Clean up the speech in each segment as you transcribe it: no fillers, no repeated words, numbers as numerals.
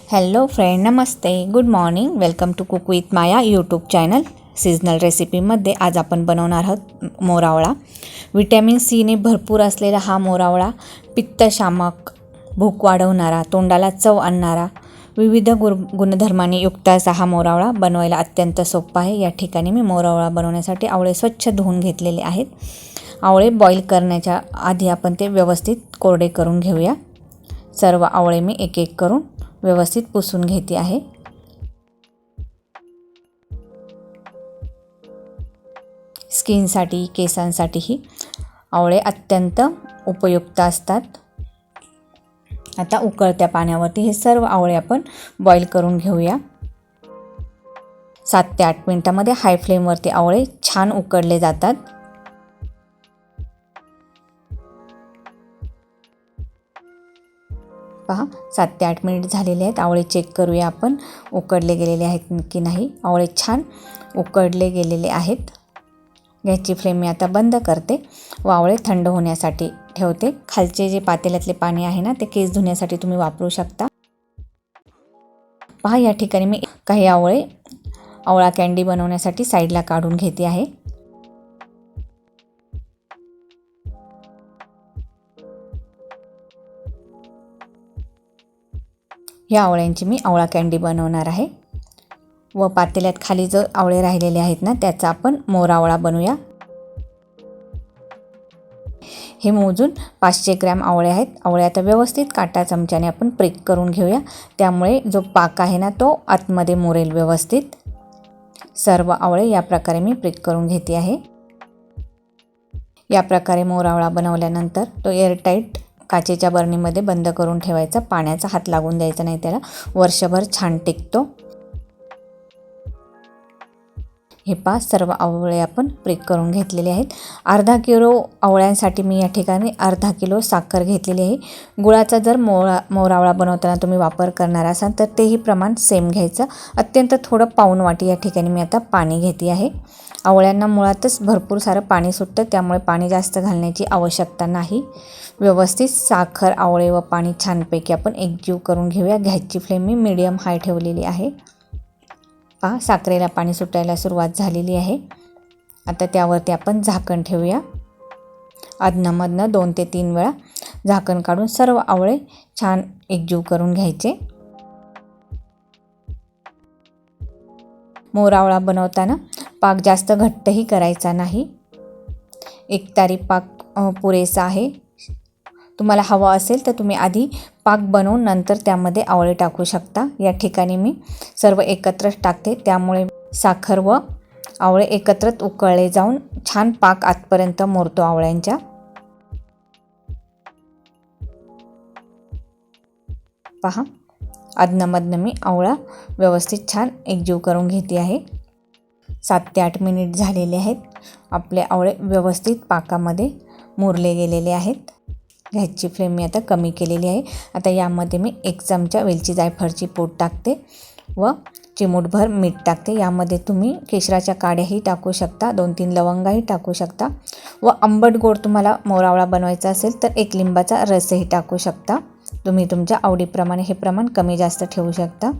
Hello friend, नमस्ते, good morning. Welcome to cook with Maya YouTube channel. Seasonal रेसिपीमध्ये आज आपण बनवणार आहोत मोरावळा. विटॅमिन सीने भरपूर असलेला हा मोरावळा पित्तशामक, भूक वाढवणारा, तोंडाला चव आणणारा, विविध गुणधर्मांनी युक्त असा हा मोरावळा बनवायला अत्यंत सोपा आहे. या ठिकाणी मी मोरावळा बनवण्यासाठी आवळे स्वच्छ धुवून घेतलेले आहेत. आवळे बॉईल करण्याच्या आधी आपण ते व्यवस्थित कोरडे करून घेऊया. सर्व आवळे मी एक एक करून व्यवस्थित पुसून घेते आहे. स्किनसाठी, केसांसाठीही आवळे अत्यंत उपयुक्त असतात. आता उकळत्या पाण्यावरती हे सर्व आवळे आपण बॉईल करून घेऊया. 7 ते 8 मिनिटांमध्ये हाय फ्लेमवरती आवळे छान उकडले जातात. पहा, 7 ते 8 मिनिट झालेले आहेत. आवळे चेक करूया आपण उकडले गेलेले आहेत की नाही. आवळे छान उकडले गेलेले आहेत. गॅसची फ्लेम मी आता बंद करते व आवळे थंड होण्यासाठी ठेवते. खालचे जे पातेल्यातले पाणी आहे ना, ते केस धुण्यासाठी तुम्ही वापरू शकता. पहा, या ठिकाणी मी काही आवळा कँडी बनवण्यासाठी साईडला काढून घेते आहे. या आवळ्यांची मी आवळा कँडी बनवणार आहे व पातेल्यात खाली जो आवळे राहिलेले आहेत ना, त्याचा आपण मोरावळा बनवूया. हे मोजून 500 ग्रॅम आवळे आहेत. आवळे आता व्यवस्थित काटा चमच्याने आपण प्रिक करून घेऊया. त्यामुळे जो पाक आहे ना, तो आतमध्ये मुरेल व्यवस्थित. सर्व आवळे या प्रकारे मी प्रिक करून घेते आहे. या प्रकारे मोरावळा बनवल्यानंतर तो एअरटाईट काचेच्या बरणीमध्ये बंद करून ठेवायचा. पाण्याचा हात लागून द्यायचा नाही, त्याला वर्षभर छान टिकतो. हे 5 सर्व आवळे आपण प्रिक करून घेतलेले आहेत. अर्धा किलो आवळ्यांसाठी मी या ठिकाणी अर्धा किलो साखर घेतलेली आहे. गुळाचा जर मोरावळा बनवताना तुम्ही वापर करणार असाल तर तेही प्रमाण सेम घ्यायचं. अत्यंत थोडं पाऊण वाटी या ठिकाणी मी आता पाणी घेते आहे. आवळ्यांना मुळातच भरपूर सारं पाणी सुटतं, त्यामुळे पाणी जास्त घालण्याची आवश्यकता नाही. व्यवस्थित साखर, आवळे व पाणी छानपैकी आपण एकजीव करून घेऊया. गॅसची फ्लेम मी मीडियम हाय ठेवलेली आहे. पहा, साखरेला पाणी सुटायला सुरुवात झालेली आहे. आता त्यावरती आपण झाकण ठेवूया. अधनंमधनं 2 ते 3 वेळा झाकण काढून सर्व आवळे छान एकजीव करून घ्यायचे. मोरावळा बनवताना पाक जास्त घट्टही करायचा नाही. एकतारी पाक पुरेसा आहे. तुम्हाला हवा असेल तर तुम्ही आधी पाक बनवून नंतर त्यामध्ये आवळे टाकू शकता. या ठिकाणी मी सर्व एकत्रच टाकते, त्यामुळे साखर व आवळे एकत्रच उकळले जाऊन छान पाक आतपर्यंत मुरतो आवळ्यांच्या. पहा, अधनंमधनं मी आवळा व्यवस्थित छान एकजीव करून घेते आहे. 7 ते 8 मिनिट झालेले आहेत. आपले आवळे व्यवस्थित पाकामध्ये मुरले गेलेले आहेत. गॅसची फ्लेम मी आता कमी केलेली आहे. आता यामध्ये मी 1 चमचा वेलची जायफळची पूड टाकते व चिमूटभर मीठ टाकते. यामध्ये तुम्ही केशराच्या काड्याही टाकू शकता, 2-3 लवंगाही टाकू शकता व आंबट गोड तुम्हाला मोरावळा बनवायचा असेल तर 1 लिंबाचा रसही टाकू शकता. तुम्ही तुमच्या आवडीप्रमाणे हे प्रमाण कमी जास्त ठेवू शकता.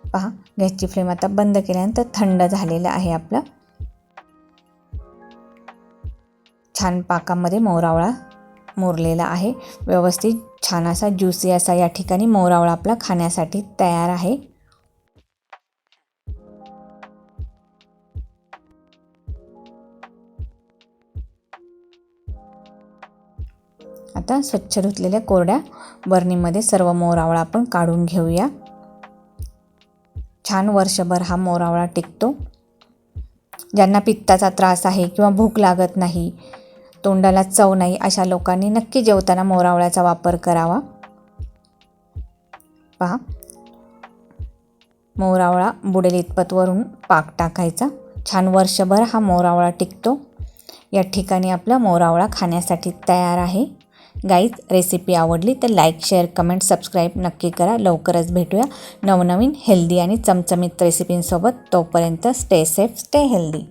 पहा, गॅसची फ्लेम आता बंद केल्यानंतर थंड झालेला आहे आपला. छान पाकामध्ये मोरावळा मुरलेला आहे. व्यवस्थित छान असा ज्युसी असा या ठिकाणी मोरावळा आपला खाण्यासाठी तयार आहे. आता स्वच्छ धुतलेल्या कोरड्या बरणीमध्ये सर्व मोरावळा आपण काढून घेऊया. छान वर्षभर हा मोरावळा टिकतो. ज्यांना पित्ताचा त्रास आहे किंवा भूक लागत नाही, तोंडाला चव नाही, अशा लोकांनी नक्की जेवताना मोरावळ्याचा वापर करावा. पहा, मोरावळा बुडेल इतपत वरून पाक टाकायचा. छान वर्षभर हा मोरावळा टिकतो. या ठिकाणी आपला मोरावळा खाण्यासाठी तयार आहे. गाईज, रेसिपी आवडली तर लाईक, शेअर, कमेंट, सबस्क्राईब नक्की करा. लवकरच भेटूया नवनवीन हेल्दी आणि चमचमीत रेसिपींसोबत. तोपर्यंत स्टे सेफ, स्टे हेल्दी.